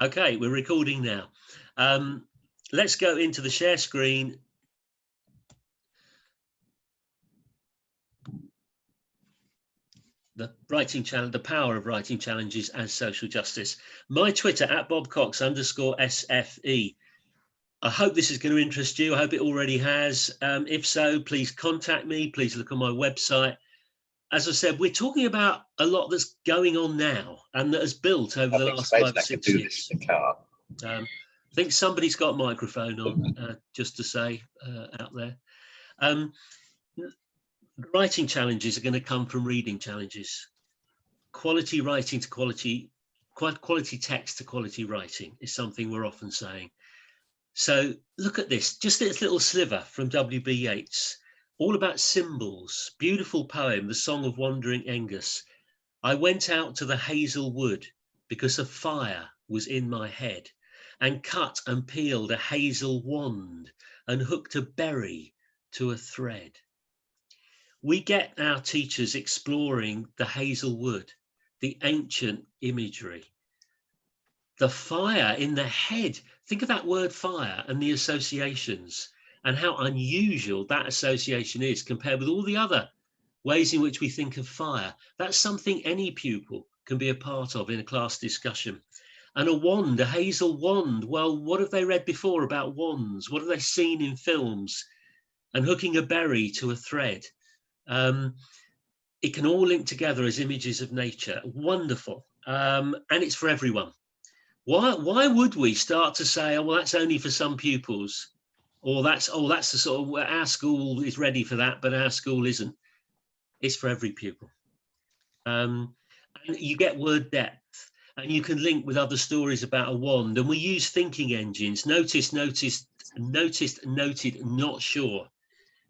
Okay, we're recording now. Let's go into the share screen. The writing challenge, the power of writing challenges as social justice. My Twitter @BobCox_SFE. I hope this is going to interest you. I hope it already has. If so, please contact me. Please look on my website. As I said, we're talking about a lot that's going on now and that has built over the last 5 or 6 years. I think somebody's got a microphone on, just to say out there. Writing challenges are going to come from reading challenges. Quality writing to quality text to quality writing is something we're often saying. So look at this, just this little sliver from W.B. Yeats, all about symbols, beautiful poem, The Song of Wandering Aengus. I went out to the hazel wood because a fire was in my head, and cut and peeled a hazel wand and hooked a berry to a thread. We get our teachers exploring the hazel wood, the ancient imagery, the fire in the head. Think of that word fire and the associations and how unusual that association is compared with all the other ways in which we think of fire. That's something any pupil can be a part of in a class discussion. And a wand, a hazel wand. Well, what have they read before about wands? What have they seen in films? And hooking a berry to a thread. It can all link together as images of nature. Wonderful. And it's for everyone. Why would we start to say, oh, well, that's only for some pupils? Or that's the sort of, our school is ready for that, but our school isn't. It's for every pupil. And you get word depth, and you can link with other stories about a wand. And we use thinking engines. Noticed, noted, not sure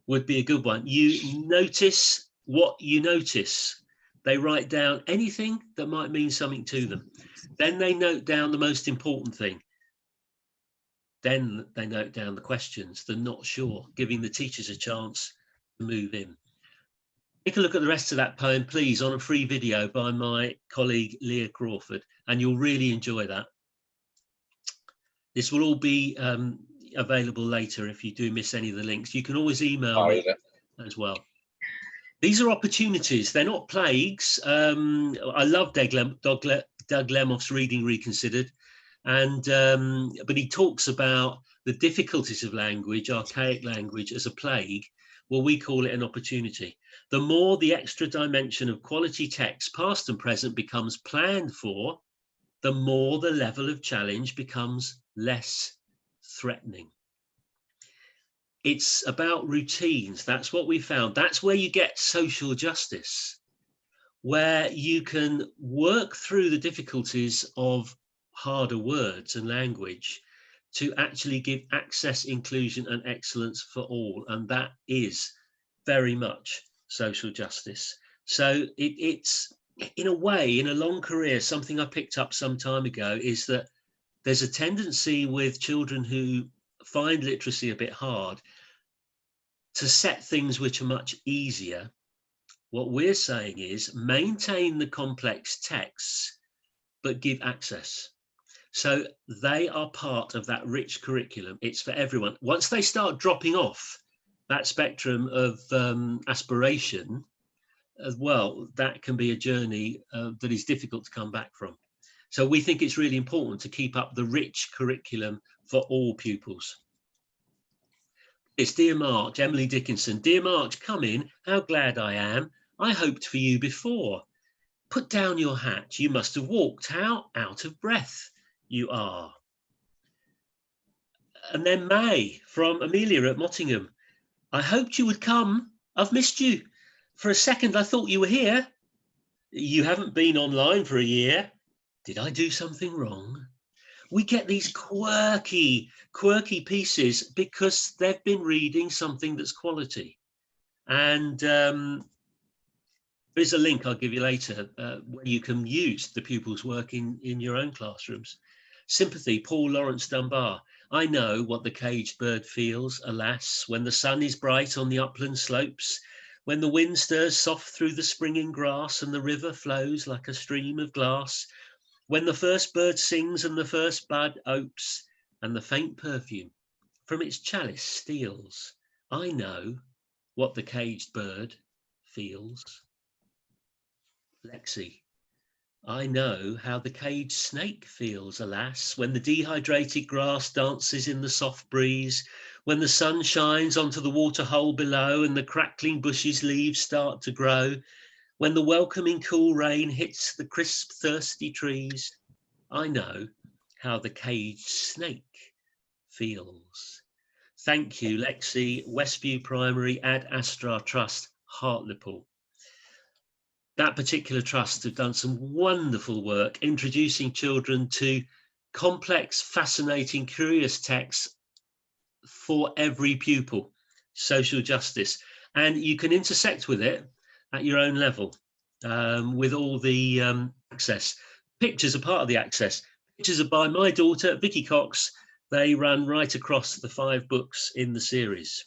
would be a good one. You notice what you notice. They write down anything that might mean something to them. Then they note down the most important thing. Then they note down the questions, the not sure, giving the teachers a chance to move in. Take a look at the rest of that poem, please, on a free video by my colleague Leah Crawford, and you'll really enjoy that. This will all be available later if you do miss any of the links. You can always email me as well. These are opportunities. They're not plagues. I love Doug Lemoff's Reading Reconsidered, but he talks about the difficulties of language, archaic language, as a plague. Well, we call it an opportunity. The more the extra dimension of quality text, past and present, becomes planned for, the more the level of challenge becomes less threatening. It's about routines. That's what we found. That's where you get social justice, where you can work through the difficulties of harder words and language to actually give access, inclusion, and excellence for all. And that is very much social justice. So it's, in a way, in a long career, something I picked up some time ago is that there's a tendency with children who find literacy a bit hard to set things which are much easier. What we're saying is maintain the complex texts, but give access. So they are part of that rich curriculum. It's for everyone. Once they start dropping off that spectrum of aspiration, as well, that can be a journey that is difficult to come back from. So we think it's really important to keep up the rich curriculum for all pupils. It's Dear March, Emily Dickinson. Dear March, come in. How glad I am. I hoped for you before. Put down your hat. You must have walked. How out of breath you are. And then May from Amelia at Mottingham. I hoped you would come. I've missed you. For a second, I thought you were here. You haven't been online for a year. Did I do something wrong? We get these quirky pieces because they've been reading something that's quality. And there's a link I'll give you later where you can use the pupils' work in your own classrooms. Sympathy, Paul Lawrence Dunbar. I know what the caged bird feels, alas, when the sun is bright on the upland slopes, when the wind stirs soft through the springing grass and the river flows like a stream of glass, When the first bird sings and the first bud opes, and the faint perfume from its chalice steals, I know what the caged bird feels. Lexi, I know how the caged snake feels, alas, when the dehydrated grass dances in the soft breeze, when the sun shines onto the water hole below and the crackling bushes' leaves start to grow, when the welcoming cool rain hits the crisp, thirsty trees. I know how the caged snake feels. Thank you, Lexi, Westview Primary, Ad Astra Trust, Hartlepool. That particular trust have done some wonderful work introducing children to complex, fascinating, curious texts for every pupil, social justice. And you can intersect with it at your own level with all the access. Pictures are part of the access. Pictures are by my daughter, Vicky Cox. They run right across the 5 books in the series.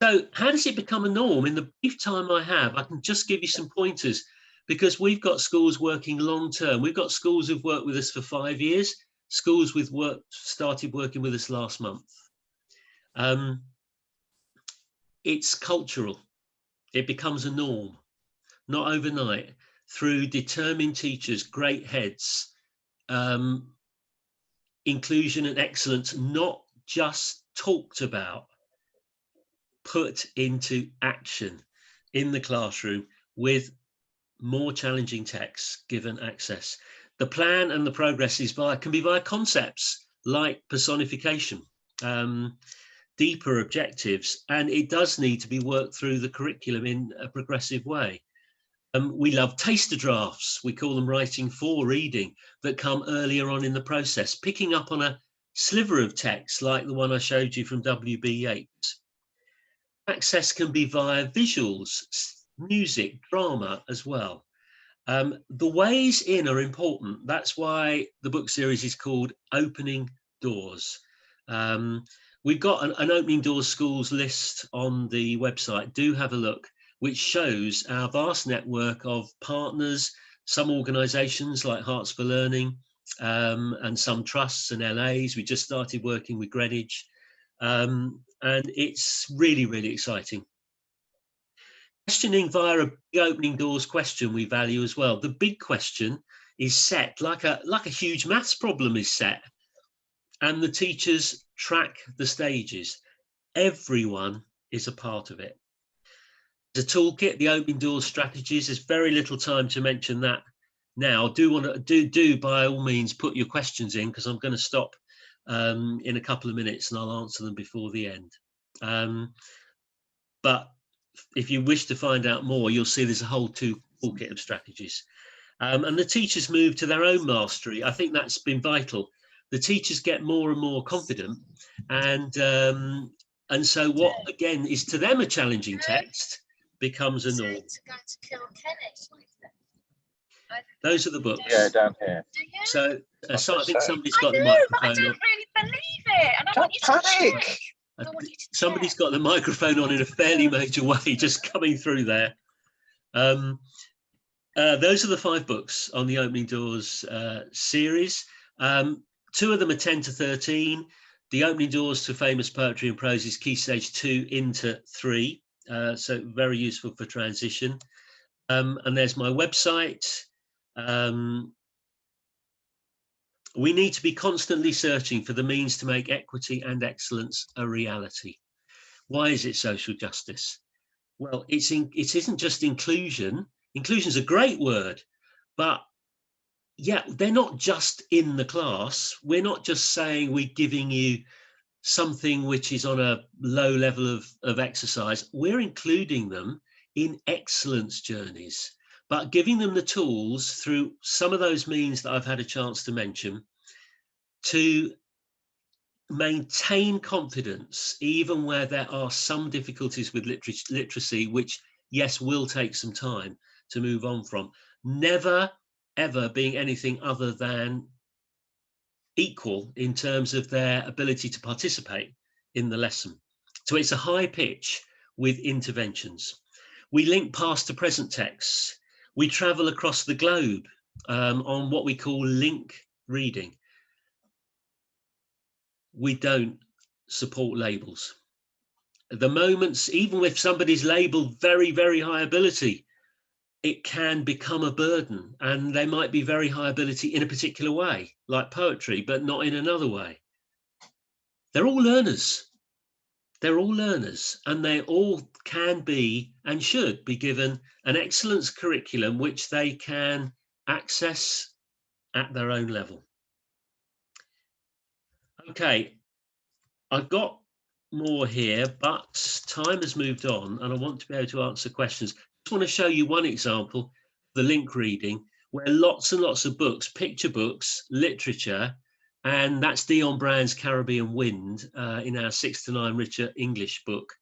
So how does it become a norm? In the brief time I have, I can just give you some pointers, because we've got schools working long term. We've got schools who've worked with us for 5 years, schools with started working with us last month. It's cultural. It becomes a norm, not overnight, through determined teachers, great heads, inclusion and excellence, not just talked about, put into action in the classroom with more challenging texts given access. The plan and the progress can be via concepts like personification, deeper objectives, and it does need to be worked through the curriculum in a progressive way. We love taster drafts, we call them writing for reading, that come earlier on in the process, picking up on a sliver of text like the one I showed you from W.B. Yeats. Access can be via visuals, music, drama as well. The ways in are important. That's why the book series is called Opening Doors. We've got an Opening Doors schools list on the website. Do have a look, which shows our vast network of partners, some organisations like Hearts for Learning, and some trusts and LAs. We just started working with Greenwich. And it's really, really exciting. Questioning via a big Opening Doors question we value as well. The big question is set like a huge maths problem is set, and the teachers track the stages. Everyone is a part of it. The toolkit, the Opening Doors strategies, there's very little time to mention that now. Do by all means put your questions in, because I'm going to stop in a couple of minutes and I'll answer them before the end. But if you wish to find out more, you'll see there's a whole toolkit of strategies. And the teachers move to their own mastery. I think that's been vital. The teachers get more and more confident, and so what again is to them a challenging text becomes a norm. Those are the books. Yeah, down here. So I think somebody's got the microphone. I don't really believe it, and I want you to panic. Somebody's got the microphone on in a fairly major way, just coming through there. Those are the 5 books on the Opening Doors series. 2 of them are 10 to 13. The Opening Doors to Famous Poetry and Prose is Key Stage 2 into 3, so very useful for transition. And there's my website. We need to be constantly searching for the means to make equity and excellence a reality. Why is it social justice? Well, it isn't just inclusion. Inclusion is a great word, but yeah, they're not just in the class. We're not just saying we're giving you something which is on a low level of exercise. We're including them in excellence journeys, but giving them the tools through some of those means that I've had a chance to mention to maintain confidence, even where there are some difficulties with literacy, which, yes, will take some time to move on from. Never, ever being anything other than equal in terms of their ability to participate in the lesson. So it's a high pitch with interventions. We link past to present texts. We travel across the globe on what we call link reading. We don't support labels. The moments, even if somebody's labeled very, very high ability, it can become a burden, and they might be very high ability in a particular way, like poetry, but not in another way. They're all learners. They're all learners, and they all can be and should be given an excellence curriculum which they can access at their own level. Okay, I've got more here, but time has moved on and I want to be able to answer questions. I just want to show you one example, the link reading, where lots and lots of books, picture books, literature, and that's Dion Brand's Caribbean Wind in our 6 to 9 richer English book,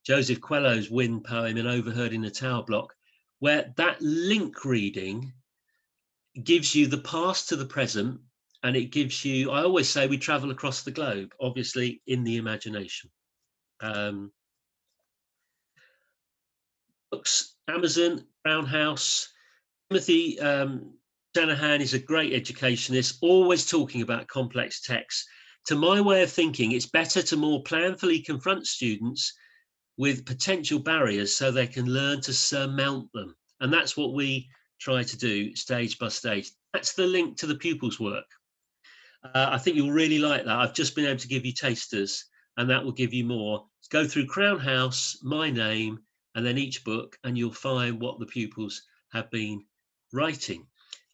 Joseph Coelho's Wind poem in Overheard in the Tower Block, where that link reading gives you the past to the present, and it gives you, I always say we travel across the globe, obviously in the imagination. Books, Amazon, Brown House. Timothy Shanahan is a great educationist, always talking about complex texts. To my way of thinking, it's better to more planfully confront students with potential barriers so they can learn to surmount them. And that's what we try to do stage by stage. That's the link to the pupils' work. I think you'll really like that. I've just been able to give you tasters, and that will give you more. Go through Crown House, my name, and then each book, and you'll find what the pupils have been writing.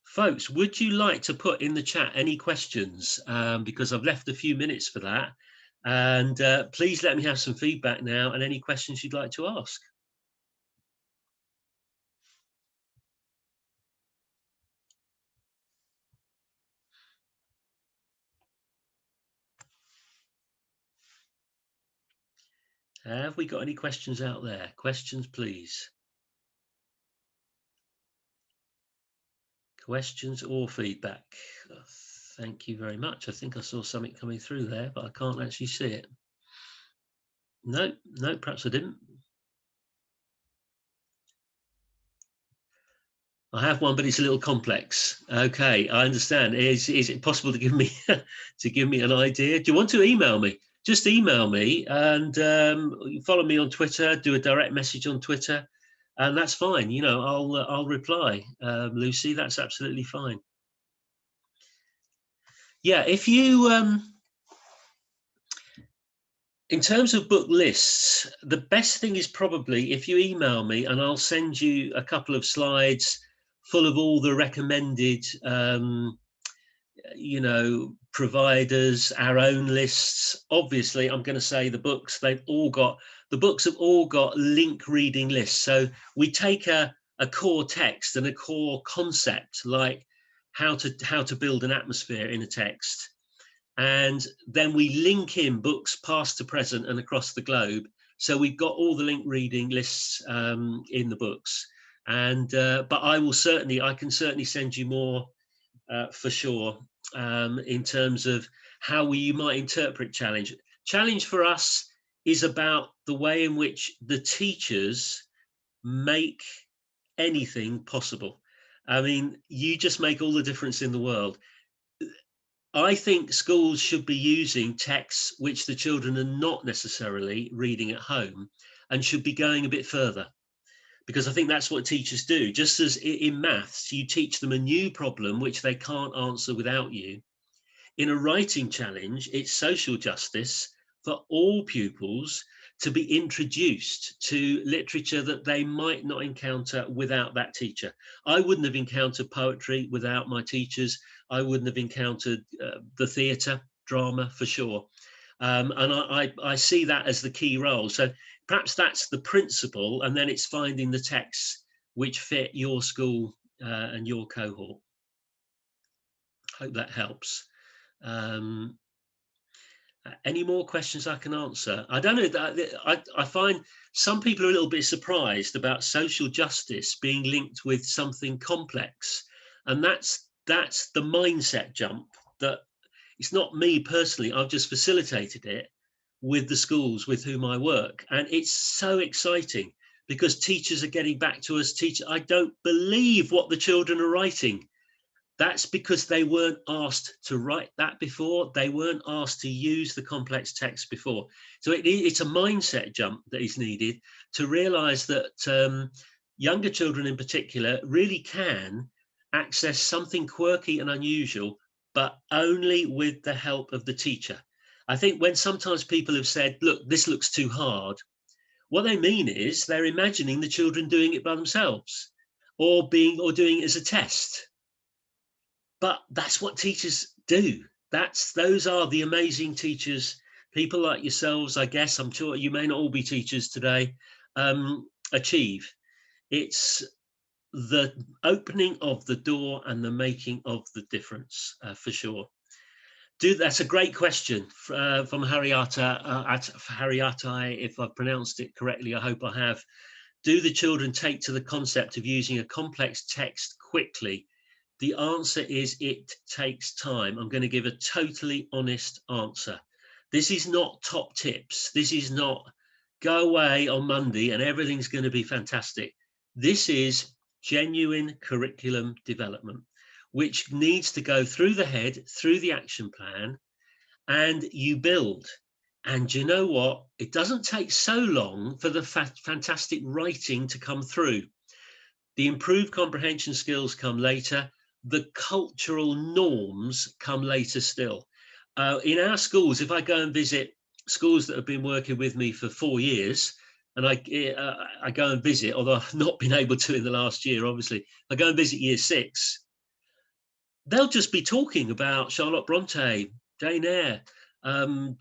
Folks, would you like to put in the chat any questions? Because I've left a few minutes for that. And please let me have some feedback now and any questions you'd like to ask. Have we got any questions out there? Questions, please. Questions or feedback? Thank you very much. I think I saw something coming through there, but I can't actually see it. No, perhaps I didn't. I have one, but it's a little complex. Okay, I understand. Is it possible to give me an idea? Do you want to email me? Just email me and follow me on Twitter. Do a direct message on Twitter, and that's fine. You know, I'll reply, Lucy. That's absolutely fine. Yeah, if you in terms of book lists, the best thing is probably if you email me, and I'll send you a couple of slides full of all the recommended you know, providers, our own lists. Obviously, I'm going to say the books have all got link reading lists. So we take a core text and a core concept, like how to build an atmosphere in a text, and then we link in books past to present and across the globe. So we've got all the link reading lists in the books. And but I can certainly send you more for sure, in terms of how you might interpret challenge. Challenge for us is about the way in which the teachers make anything possible. I mean, you just make all the difference in the world. I think schools should be using texts which the children are not necessarily reading at home, and should be going a bit further, because I think that's what teachers do. Just as in maths, you teach them a new problem which they can't answer without you. In a writing challenge, it's social justice for all pupils to be introduced to literature that they might not encounter without that teacher. I wouldn't have encountered poetry without my teachers. I wouldn't have encountered the theatre, drama, for sure. And I see that as the key role. So perhaps that's the principle, and then it's finding the texts which fit your school and your cohort. Hope that helps. Any more questions I can answer? I don't know. I find some people are a little bit surprised about social justice being linked with something complex, and that's the mindset jump. That it's not me personally. I've just facilitated it with the schools with whom I work, and it's so exciting because teachers are getting back to us. I don't believe what the children are writing. That's because they weren't asked to write that before. They weren't asked to use the complex text before. So it's a mindset jump that is needed to realize that younger children in particular really can access something quirky and unusual, but only with the help of the teacher. I think when sometimes people have said, look, this looks too hard, what they mean is they're imagining the children doing it by themselves or doing it as a test. But that's what teachers do. Those are the amazing teachers, people like yourselves, I guess. I'm sure you may not all be teachers today, achieve. It's the opening of the door and the making of the difference, for sure. That's a great question from Harriata, if I've pronounced it correctly. I hope I have. Do the children take to the concept of using a complex text quickly? The answer is it takes time. I'm going to give a totally honest answer. This is not top tips. This is not go away on Monday and everything's going to be fantastic. This is genuine curriculum development, which needs to go through the head, through the action plan, and you build. And you know what? It doesn't take so long for the fantastic writing to come through. The improved comprehension skills come later. The cultural norms come later still. In our schools, if I go and visit schools that have been working with me for 4 years, and I go and visit, although I've not been able to in the last year, obviously, I go and visit year 6, they'll just be talking about Charlotte Bronte, Jane Eyre,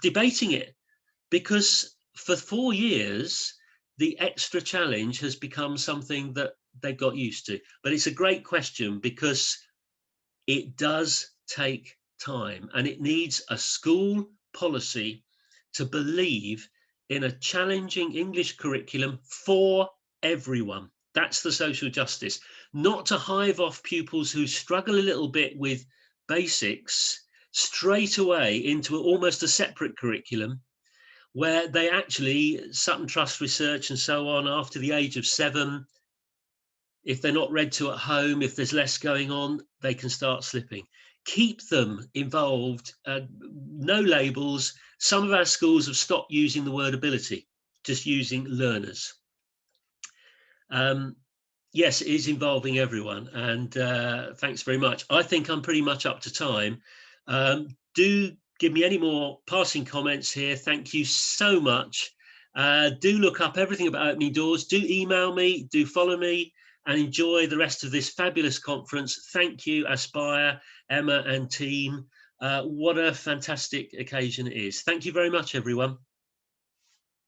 debating it, because for 4 years, the extra challenge has become something that they got used to. But it's a great question because it does take time, and it needs a school policy to believe in a challenging English curriculum for everyone. That's the social justice, not to hive off pupils who struggle a little bit with basics straight away into almost a separate curriculum where they actually, Sutton Trust research and so on, after the age of 7, if they're not read to at home, if there's less going on, they can start slipping. Keep them involved, no labels. Some of our schools have stopped using the word ability, just using learners. Yes, it is involving everyone, and thanks very much. I think I'm pretty much up to time. Do give me any more passing comments here. Thank you so much. Do look up everything about Opening Doors. Do email me, do follow me, and enjoy the rest of this fabulous conference. Thank you, Aspire, Emma and team. What a fantastic occasion it is. Thank you very much, everyone.